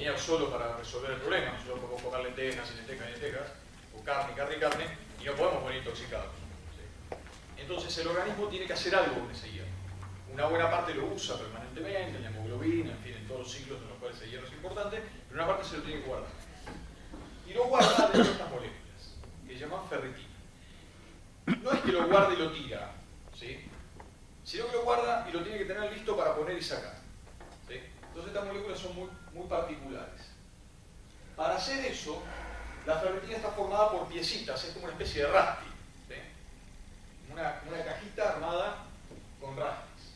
venía solo para resolver el problema. Nosotros podemos comer lentejas y lentejas y lentejas, o carne, carne y carne, y no podemos morir intoxicados. ¿Sí? Entonces el organismo tiene que hacer algo con ese hierro. Una buena parte lo usa permanentemente, en la hemoglobina, en fin, en todos los ciclos en los cuales el hierro es importante, pero una parte se lo tiene que guardar. Y lo guarda dentro de estas moléculas, que se llaman ferritina. No es que lo guarde y lo tira, ¿sí? Sino que lo guarda y lo tiene que tener listo para poner y sacar. ¿Sí? Entonces estas moléculas son muy particulares. Para hacer eso, la ferritina está formada por piecitas, es como una especie de rastil. ¿Sí? Una cajita armada con rastils.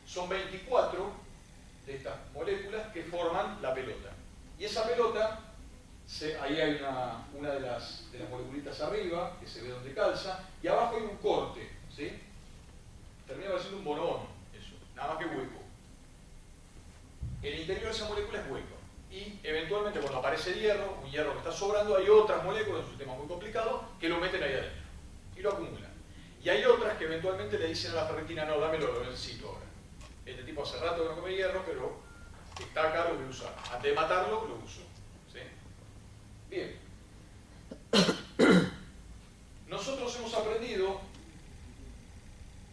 Son 24 de estas moléculas que forman la pelota. Y esa pelota, ahí hay una de las moleculitas arriba, que se ve donde calza, y abajo hay un corte, ¿sí? Termina pareciendo un bonobón, eso, nada más que hueco. El interior de esa molécula es hueco. Y eventualmente cuando aparece el hierro, un hierro que está sobrando, hay otras moléculas, es un sistema muy complicado, que lo meten ahí adentro y lo acumulan. Y hay otras que eventualmente le dicen a la ferritina, no, dámelo, lo necesito ahora. Este tipo hace rato que no come hierro, pero está acá, lo voy a usar. Antes de matarlo, lo uso. ¿Sí? Bien. Nosotros hemos aprendido,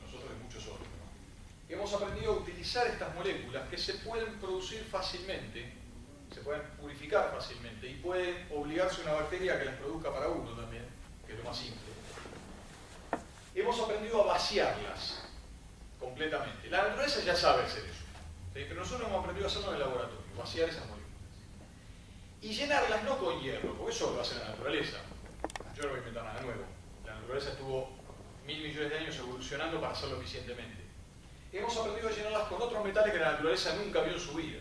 nosotros y muchos otros, ¿no? Hemos aprendido a utilizar estas moléculas que se pueden producir fácilmente, se pueden purificar fácilmente y pueden obligarse a una bacteria a que las produzca para uno también, que es lo más simple. Hemos aprendido a vaciarlas completamente. La naturaleza ya sabe hacer eso, ¿sí? Pero nosotros hemos aprendido a hacerlo en el laboratorio, vaciar esas moléculas. Y llenarlas no con hierro, porque eso lo hace la naturaleza. Yo no voy a inventar nada nuevo. La naturaleza estuvo 1000 millones de años evolucionando para hacerlo eficientemente. Hemos aprendido a llenarlas con otros metales que la naturaleza nunca vio en su vida.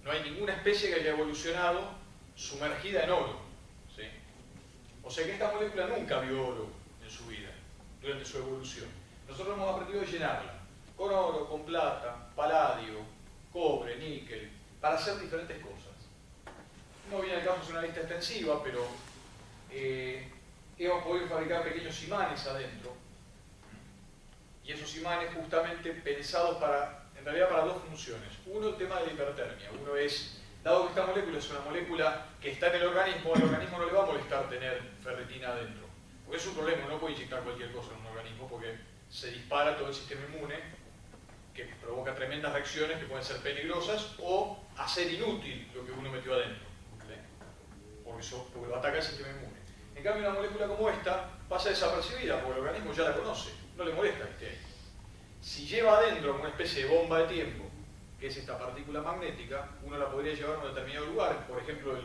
No hay ninguna especie que haya evolucionado sumergida en oro, ¿sí? O sea que esta molécula nunca vio oro en su vida, durante su evolución. Nosotros hemos aprendido a llenarla con oro, con plata, paladio, cobre, níquel, para hacer diferentes cosas. No viene al caso de una lista extensiva, pero hemos podido fabricar pequeños imanes adentro. Y esos imanes justamente pensados en realidad para dos funciones. Uno, el tema de la hipertermia. Uno es, dado que esta molécula es una molécula que está en el organismo, al organismo no le va a molestar tener ferritina adentro. Porque es un problema, uno puede inyectar cualquier cosa en un organismo porque se dispara todo el sistema inmune, que provoca tremendas reacciones que pueden ser peligrosas o hacer inútil lo que uno metió adentro, ¿sí? Porque lo ataca el sistema inmune. En cambio, una molécula como esta pasa desapercibida porque el organismo ya la conoce, no le molesta que esté ahí. Si lleva adentro una especie de bomba de tiempo, que es esta partícula magnética, uno la podría llevar a un determinado lugar, por ejemplo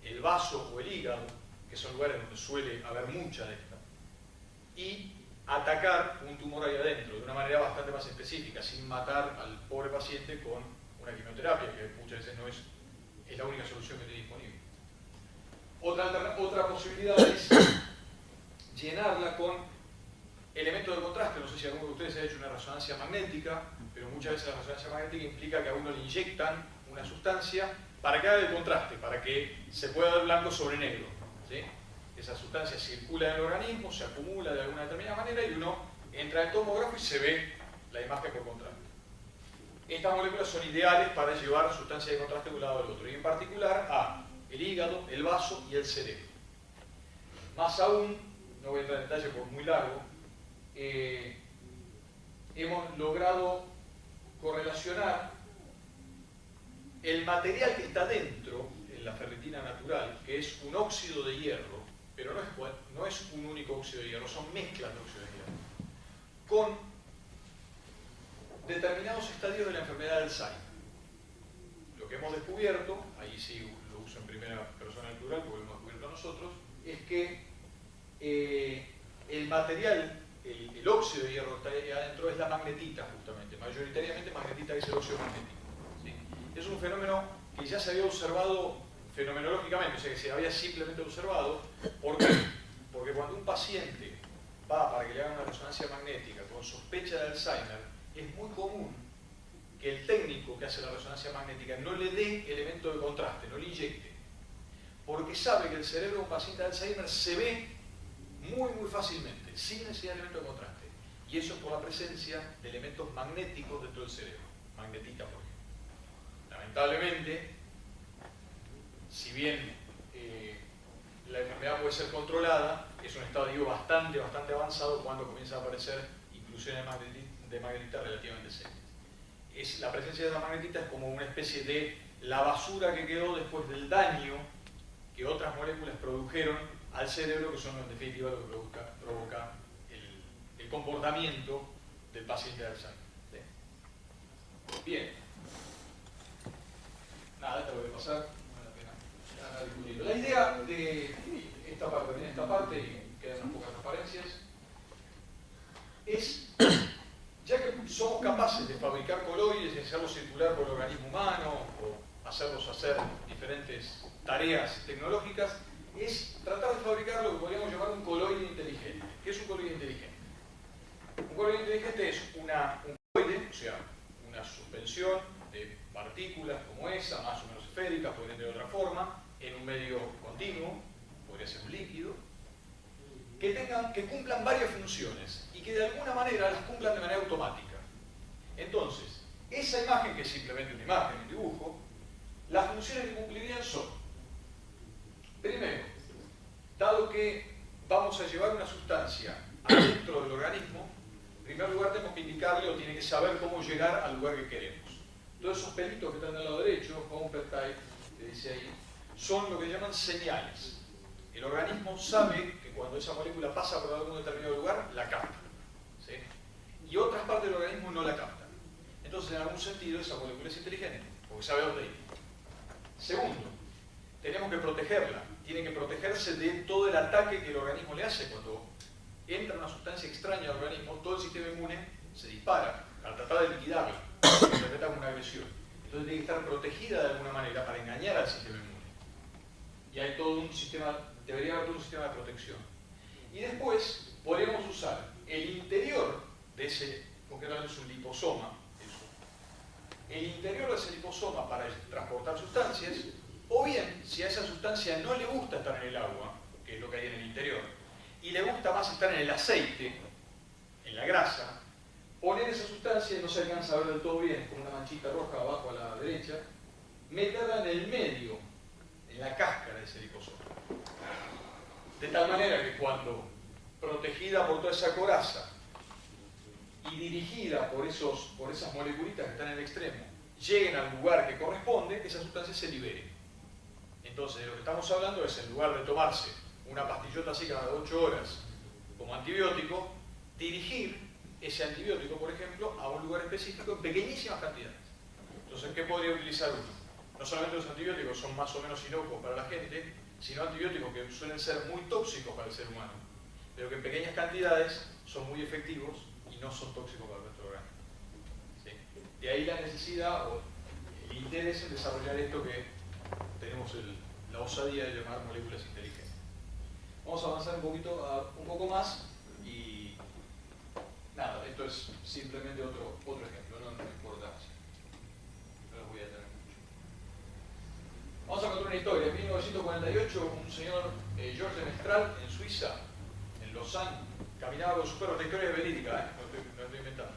el vaso o el hígado, que son lugares donde suele haber mucha de esta, y atacar un tumor ahí adentro de una manera bastante más específica, sin matar al pobre paciente con una quimioterapia, que muchas veces no es la única solución que tiene disponible. Otra posibilidad es llenarla con elementos de contraste. No sé si alguno de ustedes ha hecho una resonancia magnética, pero muchas veces la resonancia magnética implica que a uno le inyectan una sustancia para que haga el contraste, para que se pueda ver blanco sobre negro, ¿sí? Esa sustancia circula en el organismo, se acumula de alguna determinada manera y uno entra en el tomógrafo y se ve la imagen por contraste. Estas moléculas son ideales para llevar sustancias de contraste de un lado al otro, y en particular a el hígado, el vaso y el cerebro. Más aún, no voy a entrar en detalle porque es muy largo, hemos logrado correlacionar el material que está dentro en la ferritina natural, que es un óxido de hierro, pero no es un único óxido de hierro, son mezclas de óxido de hierro, con determinados estadios de la enfermedad de Alzheimer. Lo que hemos descubierto, ahí sí lo uso en primera persona del plural porque lo hemos descubierto nosotros, es que el material, el óxido de hierro que está ahí adentro es la magnetita justamente, mayoritariamente magnetita, que es el óxido magnético, ¿sí? Es un fenómeno que ya se había observado fenomenológicamente, o sea que se había simplemente observado. ¿Por qué? Porque cuando un paciente va para que le hagan una resonancia magnética con sospecha de Alzheimer, es muy común que el técnico que hace la resonancia magnética no le dé elemento de contraste, no le inyecte, porque sabe que el cerebro de un paciente de Alzheimer se ve muy fácilmente, sin necesidad de elemento de contraste, y eso es por la presencia de elementos magnéticos dentro del cerebro, magnetita por ejemplo. Lamentablemente, si bien la enfermedad puede ser controlada, es un estadio bastante avanzado cuando comienza a aparecer inclusiones de magnetita relativamente serias. La presencia de la magnetita es como una especie de la basura que quedó después del daño que otras moléculas produjeron al cerebro, que son en definitiva lo que provoca el comportamiento del paciente de Alzheimer. ¿Sí? Bien. Nada, esto lo voy a pasar, no vale la pena discutirlo. La idea de esta parte, y quedan unas pocas transparencias, es, ya que somos capaces de fabricar coloides y hacerlos circular por el organismo humano, o hacerlos hacer diferentes tareas tecnológicas, es tratar de fabricar lo que podríamos llamar un coloide inteligente. ¿Qué es un coloide inteligente? Un coloide inteligente es un coloide, o sea, una suspensión de partículas como esa, más o menos esféricas, podrían de otra forma, en un medio continuo, podría ser un líquido, que cumplan varias funciones y que de alguna manera las cumplan de manera automática. Entonces, esa imagen, que es simplemente una imagen, un dibujo, las funciones que cumplirían son: primero, dado que vamos a llevar una sustancia adentro del organismo, en primer lugar tenemos que indicarle o tiene que saber cómo llegar al lugar que queremos. Todos esos pelitos que están del lado derecho, home peptide, que dice ahí, son lo que llaman señales. El organismo sabe que cuando esa molécula pasa por algún determinado lugar, la capta. ¿Sí? Y otras partes del organismo no la captan. Entonces, en algún sentido, esa molécula es inteligente, porque sabe dónde ir. Segundo, tenemos que protegerla. Tiene que protegerse de todo el ataque que el organismo le hace. Cuando entra una sustancia extraña al organismo, todo el sistema inmune se dispara al tratar de liquidarla, se interpreta como una agresión. Entonces tiene que estar protegida de alguna manera para engañar al sistema inmune. Y hay todo un sistema, debería haber todo un sistema de protección. Y después podríamos usar el interior de ese, concretamente es un liposoma, el interior de ese liposoma para transportar sustancias, o bien, si a esa sustancia no le gusta estar en el agua, que es lo que hay en el interior, y le gusta más estar en el aceite, en la grasa, poner esa sustancia, y no se alcanza a ver del todo bien, con una manchita roja abajo a la derecha, meterla en el medio, en la cáscara de ese liposoma. De tal manera que cuando, protegida por toda esa coraza y dirigida por esas moleculitas que están en el extremo, lleguen al lugar que corresponde, esa sustancia se libere. Entonces, de lo que estamos hablando es, en lugar de tomarse una pastillota así cada 8 horas como antibiótico, dirigir ese antibiótico, por ejemplo, a un lugar específico en pequeñísimas cantidades. Entonces, ¿qué podría utilizar uno? No solamente los antibióticos son más o menos inocuos para la gente, sino antibióticos que suelen ser muy tóxicos para el ser humano, pero que en pequeñas cantidades son muy efectivos y no son tóxicos para nuestro organismo. ¿Sí? De ahí la necesidad o el interés en desarrollar esto que tenemos la osadía de llamar moléculas inteligentes. Vamos a avanzar un poco más y nada, esto es simplemente otro ejemplo, no es importancia. No los voy a tener mucho. Vamos a contar una historia. En 1948, un señor, Georges de Mestral, en Suiza, en Lausanne, caminaba con su perro. Esta historia es verídica, no estoy inventando.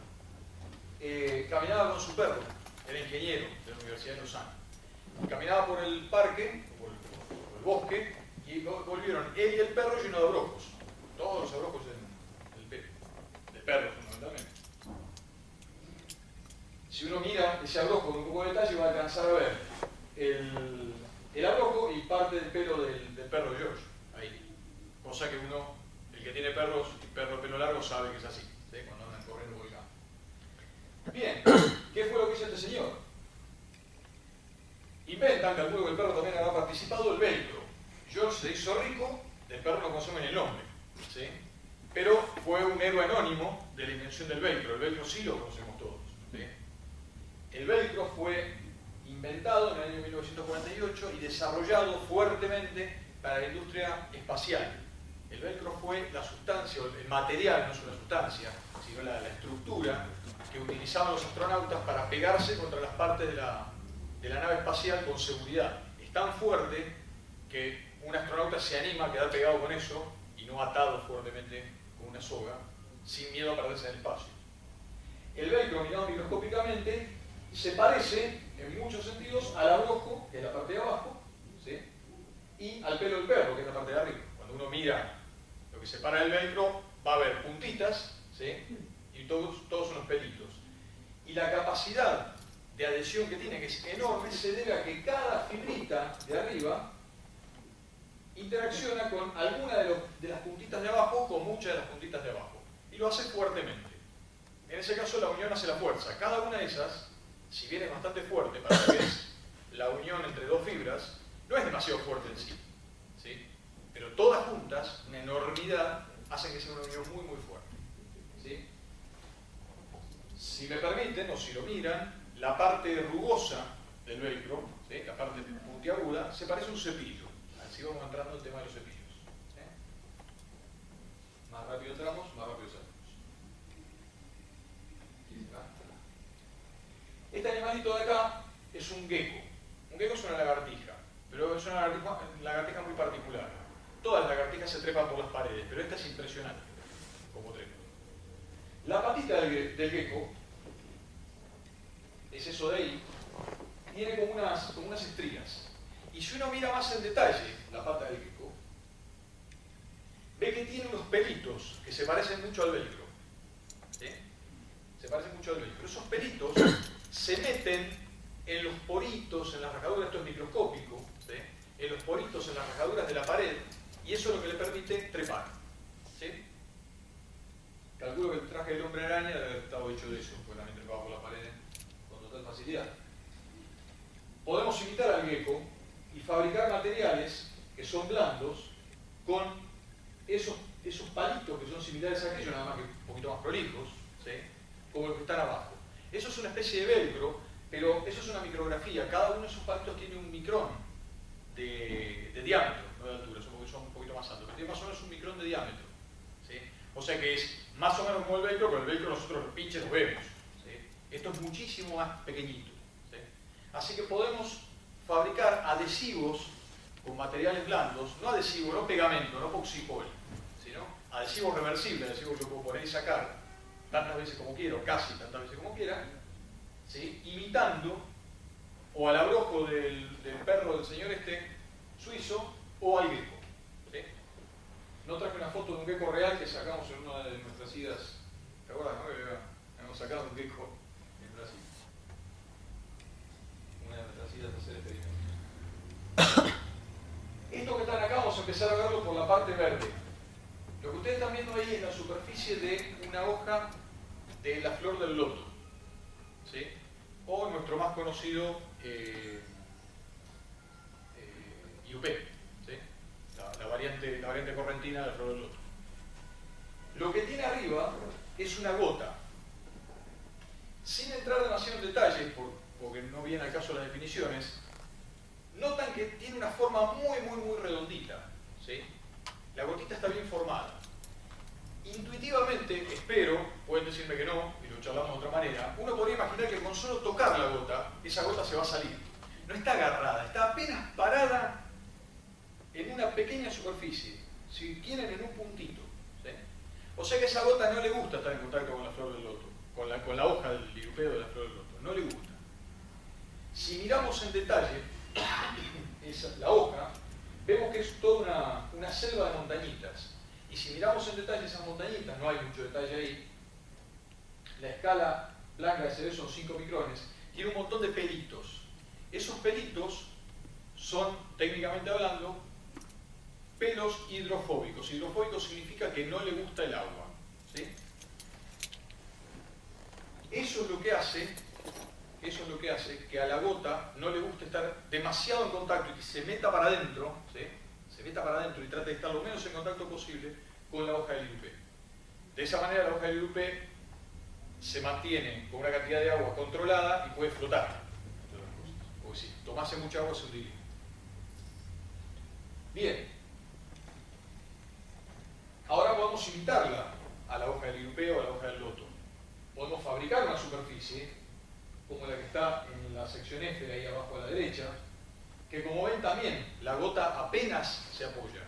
Caminaba con su perro, era ingeniero de la Universidad de Lausanne. Caminaba por el parque, por el bosque, y volvieron él y el perro llenos de abrojos. Todos los abrojos del pelo. Del perro, fundamentalmente. Si uno mira ese abrojo con un poco de detalle, va a alcanzar a ver el abrojo y parte del pelo del perro de George. Ahí. Cosa que uno, el que tiene perros y perro de pelo largo, sabe que es así. ¿Sí? Cuando andan corriendo por el campo. Bien, ¿qué fue lo que hizo este señor? Inventan, calculo que el perro también habrá participado, el velcro. George se hizo rico, del perro no consume ni el nombre, ¿sí? Pero fue un héroe anónimo de la invención del velcro. El velcro sí lo conocemos todos, ¿sí? El velcro fue inventado en el año 1948 y desarrollado fuertemente para la industria espacial. El velcro fue la sustancia, el material, no es una sustancia, sino la estructura que utilizaban los astronautas para pegarse contra las partes de la nave espacial con seguridad. Es tan fuerte que un astronauta se anima a quedar pegado con eso y no atado fuertemente con una soga, sin miedo a perderse en el espacio. El velcro, mirado microscópicamente, se parece en muchos sentidos al abrojo, que es la parte de abajo, ¿sí? y al pelo del perro, que es la parte de arriba. Cuando uno mira lo que separa el velcro, va a haber puntitas, ¿sí? Y todos son los pelitos. Y la capacidad de adhesión que tiene, que es enorme, se debe a que cada fibrita de arriba interacciona con alguna de las puntitas de abajo, con muchas de las puntitas de abajo. Y lo hace fuertemente. En ese caso la unión hace la fuerza. Cada una de esas, si bien es bastante fuerte para lo que es la unión entre dos fibras, no es demasiado fuerte en sí, ¿sí? Pero todas juntas, una enormidad, hacen que sea una unión muy muy fuerte, ¿sí? Si me permiten, o si lo miran, la parte rugosa del velcro, ¿sí? La parte puntiaguda, se parece a un cepillo. Así vamos entrando en el tema de los cepillos, ¿sí? Más rápido entramos, más rápido salimos. Este animalito de acá es un gecko. Un gecko es una lagartija, pero es una lagartija muy particular. Todas las lagartijas se trepan por las paredes, pero esta es impresionante como trepa. La patita del gecko, es eso de ahí, tiene como unas estrías. Y si uno mira más en detalle la pata del gecko, ve que tiene unos pelitos que se parecen mucho al velcro. ¿Sí? Se parecen mucho al velcro. Esos pelitos se meten en los poritos, en las rajaduras, esto es microscópico, ¿sí? En los poritos, en las rajaduras de la pared, y eso es lo que le permite trepar. ¿Sí? Calculo que el traje del hombre araña debe haber estado hecho de eso, porque también trepaba por las paredes con total facilidad. Podemos imitar al gecko y fabricar materiales que son blandos con esos palitos que son similares a aquellos, nada más que un poquito más prolijos, ¿sí? Como los que están abajo. Eso es una especie de velcro, pero eso es una micrografía. Cada uno de esos palitos tiene un micrón de diámetro, no de altura, son un poquito más altos, pero tiene más o menos un micrón de diámetro, ¿sí? O sea que es más o menos como el velcro, pero el velcro nosotros los pinches lo vemos, ¿sí? Esto es muchísimo más pequeñito, ¿sí? Así que podemos fabricar adhesivos con materiales blandos, no adhesivo, no pegamento, no poxipol, sino adhesivo reversible, adhesivo que puedo poner y sacar tantas veces como quiera, o casi tantas veces como quiera, ¿sí? Imitando o al abrojo del perro del señor suizo o al gecko, ¿sí? No traje una foto de un gecko real que sacamos en una de nuestras idas. ¿Te acuerdas, no? Que hemos sacado un gecko en Brasil. Una de nuestras idas a hacer experimentos. Esto que están acá vamos a empezar a verlo por la parte verde. Lo que ustedes están viendo ahí es la superficie de una hoja de la flor del loto, ¿sí? O nuestro más conocido IUP, ¿sí? la variante correntina de la flor del loto. Lo que tiene arriba es una gota. Sin entrar demasiado en detalle, porque no viene al caso las definiciones, notan que tiene una forma muy redondita, ¿sí? La gotita está bien formada. Intuitivamente, espero, pueden decirme que no, y lo charlamos de otra manera, uno podría imaginar que con solo tocar la gota, esa gota se va a salir. No está agarrada, está apenas parada en una pequeña superficie, si quieren en un puntito, ¿sí? O sea que a esa gota no le gusta estar en contacto con la flor del loto, con la hoja del lirupeo de la flor del loto, no le gusta. Si miramos en detalle la hoja, vemos que es toda una selva de montañitas. Y si miramos en detalle esas montañitas, no hay mucho detalle ahí, la escala blanca que se ve son 5 micrones, tiene un montón de pelitos. Esos pelitos son, técnicamente hablando, pelos hidrofóbicos. Hidrofóbico significa que no le gusta el agua, ¿sí? Eso es lo que hace que a la gota no le guste estar demasiado en contacto y que se meta para adentro, ¿sí? Se meta para adentro y trate de estar lo menos en contacto posible con la hoja del IUP. De esa manera la hoja del IUP se mantiene con una cantidad de agua controlada y puede flotar. Porque si tomase mucha agua se hundiría. Bien. Ahora podemos imitarla a la hoja del IUP o a la hoja del loto. Podemos fabricar una superficie como la que está en la sección F de ahí abajo a la derecha, que como ven también la gota apenas se apoya.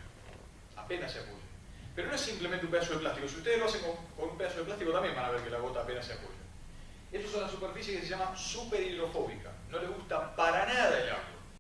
Pero no es simplemente un pedazo de plástico. Si ustedes lo hacen con un pedazo de plástico también van a ver que la gota apenas se apoya. Esto es una superficie que se llama superhidrofóbica. No le gusta para nada el agua.